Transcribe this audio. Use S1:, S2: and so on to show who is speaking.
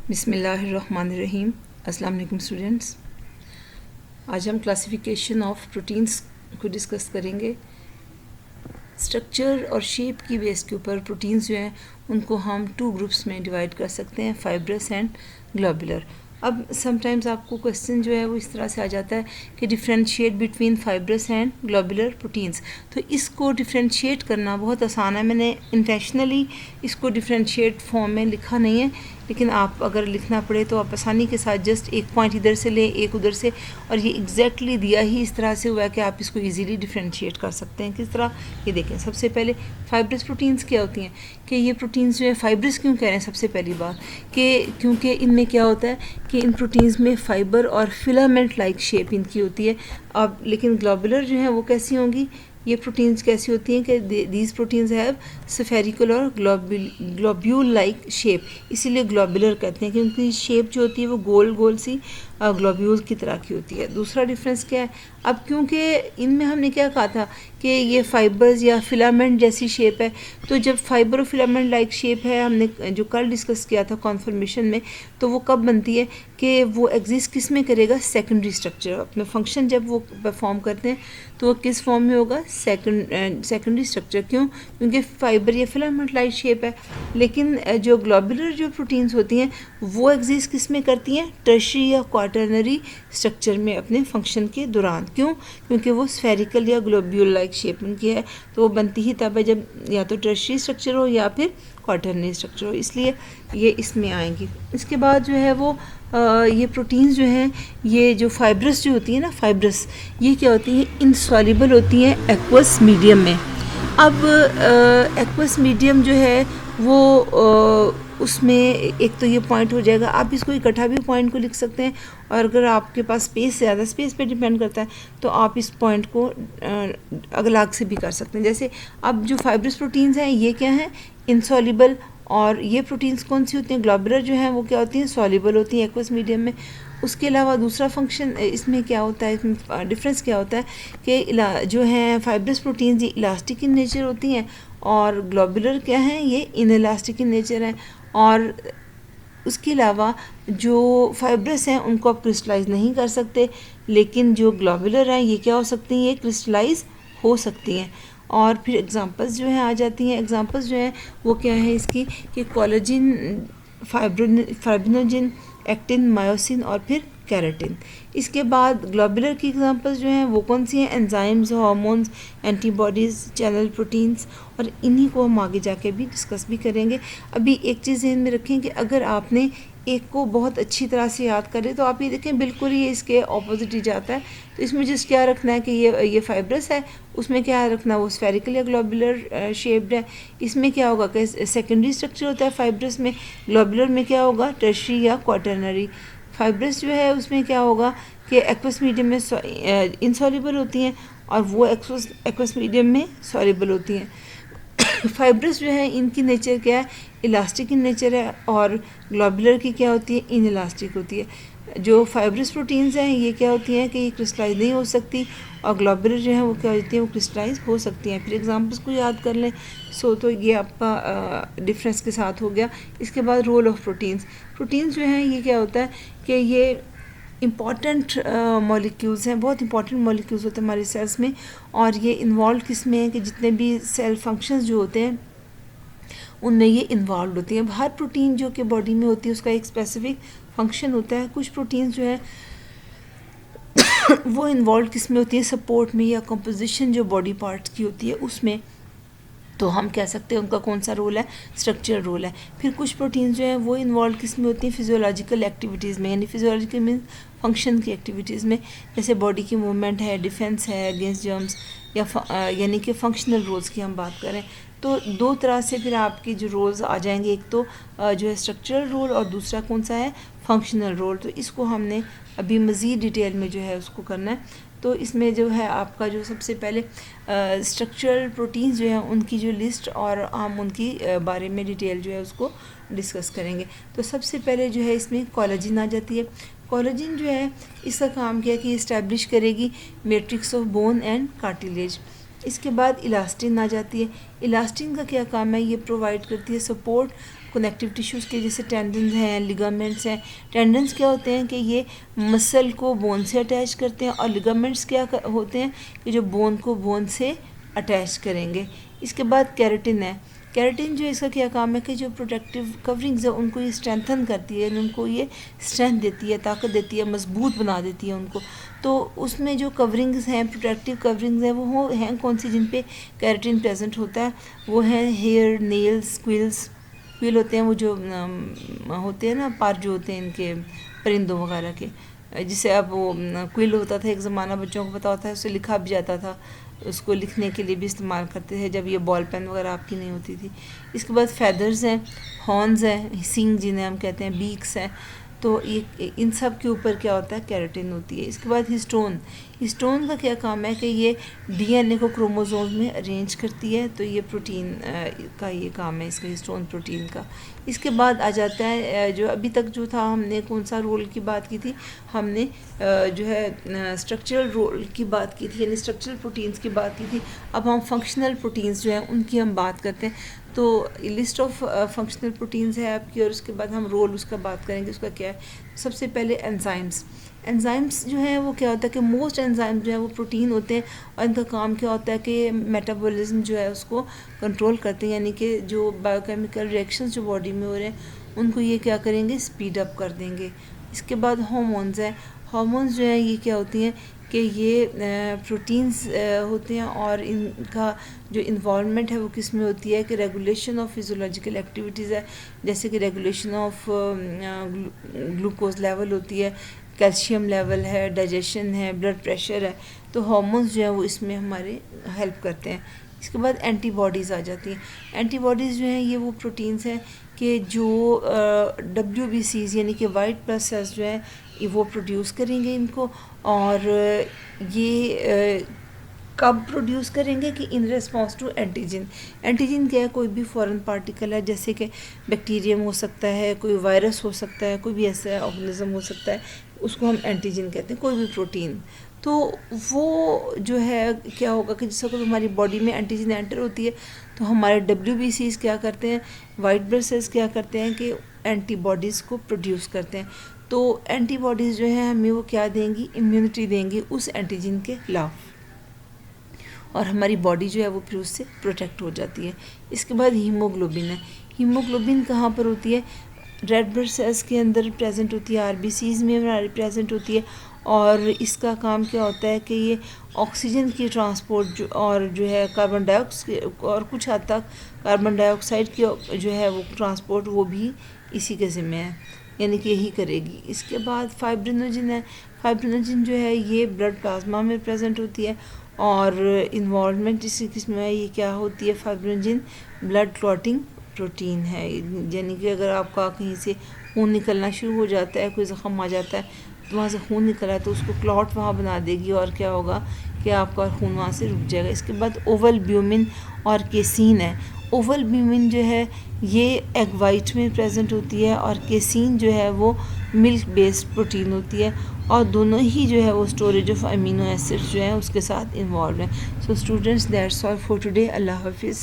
S1: बिस्मिल्लाहिर्रहमानिर्रहीम। अस्सलाम वालेकुम स्टूडेंट्स। आज हम क्लासिफिकेशन ऑफ प्रोटीन्स को डिस्कस करेंगे। स्ट्रक्चर और शेप की बेस के ऊपर प्रोटीन्स जो हैं उनको हम 2 ग्रुप्स में डिवाइड कर सकते हैं, फाइब्रस एंड ग्लोबुलर। अब समटाइम्स आपको क्वेश्चन जो है वो इस तरह से आ जाता है कि differentiate between fibrous and globular proteins. तो इसको डिफ्रेंशिएट करना बहुत आसान है। मैंने इंटेंशनली इसको डिफ्रेंशिएट फॉर्म में लिखा नहीं है, लेकिन आप अगर लिखना पड़े तो आप आसानी के साथ जस्ट एक पॉइंट इधर से लें, एक उधर से, और ये एग्जैक्टली दिया ही इस तरह से हुआ है कि आप इसको इजीली डिफ्रेंशिएट कर सकते हैं। किस तरह, ये देखें। सबसे पहले फाइब्रस प्रोटीन्स क्या होती हैं, कि ये प्रोटीन्स जो है फाइब्रस क्यों कह रहे हैं। सबसे पहली बात कि क्योंकि इनमें क्या होता है कि इन प्रोटीन्स में फाइबर और फिलामेंट लाइक शेप इनकी होती है। अब लेकिन ग्लोबुलर जो है वो कैसी होंगी, ये प्रोटीन्स कैसी होती हैं कि दीज प्रोटीन्स हैव स्फेरिकल और ग्लोब्यूल लाइक शेप, इसीलिए ग्लोबुलर कहते हैं, क्योंकि शेप जो होती है वो गोल गोल सी ग्लोब्यूल की तरह की होती है। दूसरा डिफरेंस क्या है, अब क्योंकि इनमें हमने क्या कहा था कि ये फाइबर्स या फिलामेंट जैसी शेप है, तो जब फाइबर और फिलामेंट लाइक शेप है, हमने जो कल डिस्कस किया था कॉन्फर्मेशन में, तो वो कब बनती है कि वो एग्जिस्ट किस में करेगा, सेकेंडरी स्ट्रक्चर। अपने फंक्शन जब वो परफॉर्म करते हैं तो वो किस फॉर्म में होगा, सेकेंडरी स्ट्रक्चर। क्यों, क्योंकि फाइबर या फिलामेंट लाइक शेप है। लेकिन जो ग्लोबुलर जो प्रोटीन्स होती हैं वो एग्जिस्ट किस में करती हैं, टर्शियरी या क्वाटरनरी स्ट्रक्चर में अपने फंक्शन के दौरान। क्यों, क्योंकि वो स्फेरिकल या ग्लोब्यूल लाइक शेप उनकी है, तो वो बनती ही तब है जब या तो टर्शियरी स्ट्रक्चर हो या फिर क्वाटरनरी स्ट्रक्चर हो, इसलिए ये इसमें आएंगी। इसके बाद जो है वो ये प्रोटीन्स जो हैं, ये जो फाइब्रस जो होती है ना, फाइब्रस ये क्या होती हैं, इनसॉल्युबल होती हैं एक्वस मीडियम में। अब एक्वस मीडियम जो है वो उसमें एक तो ये पॉइंट हो जाएगा, आप इसको इकट्ठा भी पॉइंट को लिख सकते हैं, और अगर आपके पास स्पेस ज़्यादा, स्पेस पे डिपेंड करता है, तो आप इस पॉइंट को अलग से भी कर सकते हैं। जैसे अब जो फाइब्रस प्रोटीन्स हैं ये क्या हैं, इनसॉल्युबल, और ये प्रोटीन्स कौन सी होती हैं, ग्लोबुलर जो हैं वो क्या होती हैं, सॉल्युबल होती हैं एक्वस मीडियम में। उसके अलावा दूसरा फंक्शन इसमें क्या होता है, इसमें डिफरेंस क्या होता है कि जो हैं फाइब्रस प्रोटीन्स ये इलास्टिक इन नेचर होती हैं, और ग्लोबुलर क्या हैं, ये इनइलास्टिक इन नेचर हैं। और उसके अलावा जो फाइब्रस हैं उनको आप क्रिस्टलाइज नहीं कर सकते, लेकिन जो ग्लोबुलर हैं ये क्या हो सकती हैं, ये क्रिस्टलाइज हो सकती हैं। और फिर एग्जांपल्स जो हैं आ जाती हैं। एग्जांपल्स जो हैं वो क्या है इसकी, कि कोलेजिन, फाइब्रिनोजिन, एक्टिन, मायोसिन और फिर केराटिन। इसके बाद ग्लोबुलर की एग्जांपल्स जो हैं वो कौन सी हैं, enzymes, hormones, antibodies, channel proteins, और इन्हीं को हम आगे जाके भी डिस्कस भी करेंगे। अभी एक चीज़ ध्यान में रखें कि अगर आपने एक को बहुत अच्छी तरह से याद करें तो आप ये देखें बिल्कुल ही इसके ऑपोजिट ही जाता है। तो इसमें जस्ट क्या रखना है कि ये फाइब्रस है, उसमें क्या रखना, वो स्फेरिकल या ग्लोबुलर शेप्ड है। इसमें क्या होगा कि सेकेंडरी स्ट्रक्चर होता है फाइब्रस में, ग्लोबुलर में क्या होगा, टर्शियरी या क्वाटरनरी। फाइब्रस जो है उसमें क्या होगा कि एक्वस मीडियम में इनसॉल्युबल होती हैं, और वो एक्वस मीडियम में सॉल्युबल होती हैं। फाइब्रस जो है इनकी नेचर क्या है, इलास्टिक इन नेचर है, और ग्लोबुलर की क्या होती है, इन इलास्टिक होती है। जो फाइब्रस प्रोटीन्स हैं ये क्या होती हैं कि ये क्रिस्टलाइज नहीं हो सकती, और ग्लोबुलर जो है वो क्या होती है, वो क्रिस्टलाइज हो सकती हैं। फिर एग्जांपल्स को याद कर लें। तो ये आपका डिफरेंस के साथ हो गया। इसके बाद रोल ऑफ प्रोटीन्स जो हैं ये क्या होता है कि ये इम्पॉर्टेंट मॉलिक्यूल्स हैं, बहुत इंपॉर्टेंट मॉलिक्यूल्स होते हैं हमारे सेल्स में, और ये इन्वॉल्व किस में है कि जितने भी सेल फंक्शंस जो होते हैं उनमें ये इन्वॉल्व होती हैं। हर प्रोटीन जो कि बॉडी में होती है उसका एक स्पेसिफिक फंक्शन होता है। कुछ प्रोटीन्स जो है वो इन्वॉल्व किस में होती है, सपोर्ट में, या कंपोजिशन जो बॉडी पार्ट्स की होती है उसमें, तो हम कह सकते हैं उनका कौन सा रोल है, स्ट्रक्चरल रोल है। फिर कुछ प्रोटीन्स जो हैं वो इन्वॉल्व किस में होती हैं, फिजियोलॉजिकल एक्टिविटीज़ में, यानी फिजियोलॉजिकल मीन फंक्शन की एक्टिविटीज़ में, जैसे बॉडी की मूवमेंट है, डिफेंस है अगेंस्ट जर्म्स, या यानी कि फंक्शनल रोल्स की हम बात करें तो दो तरह से फिर आपके जो रोल्स आ जाएंगे, एक तो जो है स्ट्रक्चरल रोल और दूसरा कौन सा है, फंक्शनल रोल। तो इसको हमने अभी मज़ीद डिटेल में जो है उसको करना है। तो इसमें जो है आपका जो सबसे पहले स्ट्रक्चरल प्रोटीन्स जो हैं उनकी जो लिस्ट, और हम उनकी बारे में डिटेल जो है उसको डिस्कस करेंगे। तो सबसे पहले जो है इसमें कोलेजिन आ जाती है। कोलेजिन जो है इसका काम क्या है कि इस्टेब्लिश करेगी matrix of bone and cartilage. इसके बाद इलास्टिन आ जाती है। इलास्टिन का क्या काम है, ये प्रोवाइड करती है सपोर्ट कनेक्टिव टिश्यूज़ के, जैसे टेंडन्स हैं, लिगामेंट्स हैं। टेंडन्स क्या होते हैं कि ये मसल को बोन से अटैच करते हैं, और लिगामेंट्स क्या होते हैं कि जो बोन को बोन से अटैच करेंगे। इसके बाद केराटिन है। केराटिन जो इसका क्या काम है कि जो प्रोटेक्टिव कवरिंग्स है उनको ये स्ट्रेंथन करती है, उनको ये स्ट्रेंथ देती है, ताकत देती है, मजबूत बना देती है उनको। तो उसमें जो कवरिंग्स हैं, प्रोटेक्टिव कवरिंग्स हैं, वो हैं कौन सी जिन पे केराटिन प्रेजेंट होता है? वो हैं हेयर, नेल्स, क्विल्स। क्विल होते हैं वो जो होते हैं ना, पर जो होते हैं इनके परिंदों वगैरह के, जिसे अब वो क्विल होता था एक ज़माना, बच्चों को पता होता है, उससे लिखा भी जाता था, उसको लिखने के लिए भी इस्तेमाल करते थे जब ये बॉल पेन वगैरह आपकी नहीं होती थी। इसके बाद फेदर्स हैं, हॉर्न्स हैं, सींग जिन्हें हम कहते हैं, बीक्स हैं। तो ये इन सब के ऊपर क्या होता है? केराटिन होती है। इसके बाद हिस्टोन। हिस्टोन का क्या काम है कि ये डीएनए को क्रोमोसोम में अरेंज करती है, तो ये प्रोटीन का ये काम है इसका, हिस्टोन प्रोटीन का। इसके बाद आ जाता है जो अभी तक जो था, हमने कौन सा रोल की बात की थी? हमने जो है स्ट्रक्चरल रोल की बात की थी, यानी स्ट्रक्चरल प्रोटीन्स की बात की थी। अब हम फंक्शनल प्रोटीन्स जो हैं उनकी हम बात करते हैं। तो लिस्ट ऑफ फंक्शनल प्रोटीन्स है आपकी, और उसके बाद हम रोल उसका बात करेंगे, उसका क्या है। सबसे पहले एंजाइम्स। एंजाइम्स जो है वो क्या होता है कि मोस्ट एंजाइम जो है वो प्रोटीन होते हैं, और इनका काम क्या होता है कि मेटाबॉलिज्म जो है उसको कंट्रोल करते हैं, यानी कि जो बायोकेमिकल रिएक्शंस जो बॉडी में हो रहे हैं उनको ये क्या करेंगे? स्पीड अप कर देंगे। इसके बाद हार्मोन्स हैं। हार्मोन्स जो है ये क्या होती हैं कि ये प्रोटीन्स होते हैं, और इनका जो इन्वॉल्वमेंट है वो किस में होती है कि रेगुलेशन ऑफ फिजियोलॉजिकल एक्टिविटीज़ है, जैसे कि रेगुलेशन ऑफ ग्लूकोज लेवल होती है, कैल्शियम लेवल है, डाइजेशन है, ब्लड प्रेशर है। तो हार्मोन्स जो है वो इसमें हमारे हेल्प करते हैं। इसके बाद एंटीबॉडीज़ आ जाती हैं। एंटीबॉडीज़ जो हैं ये वो प्रोटीन्स हैं कि जो WBCs यानी कि वाइट ब्लड सेल्स जो है वो प्रोड्यूस करेंगे इनको, और ये कब प्रोड्यूस करेंगे कि in response to antigen. Antigen क्या है? कोई भी फॉरेन पार्टिकल है, जैसे कि बैक्टीरियम हो सकता है, कोई वायरस हो सकता है, कोई भी ऐसा ऑर्गेनिज्म हो सकता है, उसको हम एंटीजन कहते हैं, कोई भी प्रोटीन। तो वो जो है क्या होगा कि जैसे कोई हमारी बॉडी में एंटीजन एंटर होती है, तो हमारे WBCs क्या करते हैं, वाइट ब्लड सेल्स क्या करते हैं कि एंटीबॉडीज़ को प्रोड्यूस करते हैं। तो एंटीबॉडीज़ जो है हमें वो क्या देंगी? इम्यूनिटी देंगी उस एंटीजन के खिलाफ, और हमारी बॉडी जो है वो फिर उससे प्रोटेक्ट हो जाती है। इसके बाद हीमोग्लोबिन है। हीमोग्लोबिन कहाँ पर होती है? रेड ब्लड सेल्स के अंदर प्रेजेंट होती है, RBCs में प्रेजेंट होती है, और इसका काम क्या होता है कि ये ऑक्सीजन की ट्रांसपोर्ट और जो है कार्बन डाइऑक्साइड और कुछ हद तक कार्बन डाइऑक्साइड की जो है वो ट्रांसपोर्ट वो भी इसी के ज़िम्मे है, यानी कि यही करेगी। इसके बाद फाइब्रिनोजिन है। फाइब्रिनोजिन जो है ये ब्लड प्लाज्मा में प्रेजेंट होती है, और इन्वॉल्वमेंट इसी किस्म में ये क्या होती है? फाइब्रिनोजिन ब्लड क्लॉटिंग प्रोटीन है, यानी कि अगर आपका कहीं से खून निकलना शुरू हो जाता है, कोई ज़ख़म आ जाता है, तो वहाँ से खून निकला है तो उसको क्लॉट वहाँ बना देगी, और क्या होगा कि आपका खून वहाँ से रुक जाएगा। इसके बाद ओवलब्यूमिन और केसीन है। ओवलब्यूमिन जो है ये एग वाइट में प्रेजेंट होती है, और केसीन जो है वो मिल्क बेस्ड प्रोटीन होती है, और दोनों ही जो है वो स्टोरेज ऑफ अमीनो एसिड्स जो है उसके साथ इन्वॉल्व है। So students, that's all for today. अल्लाह हाफिज़।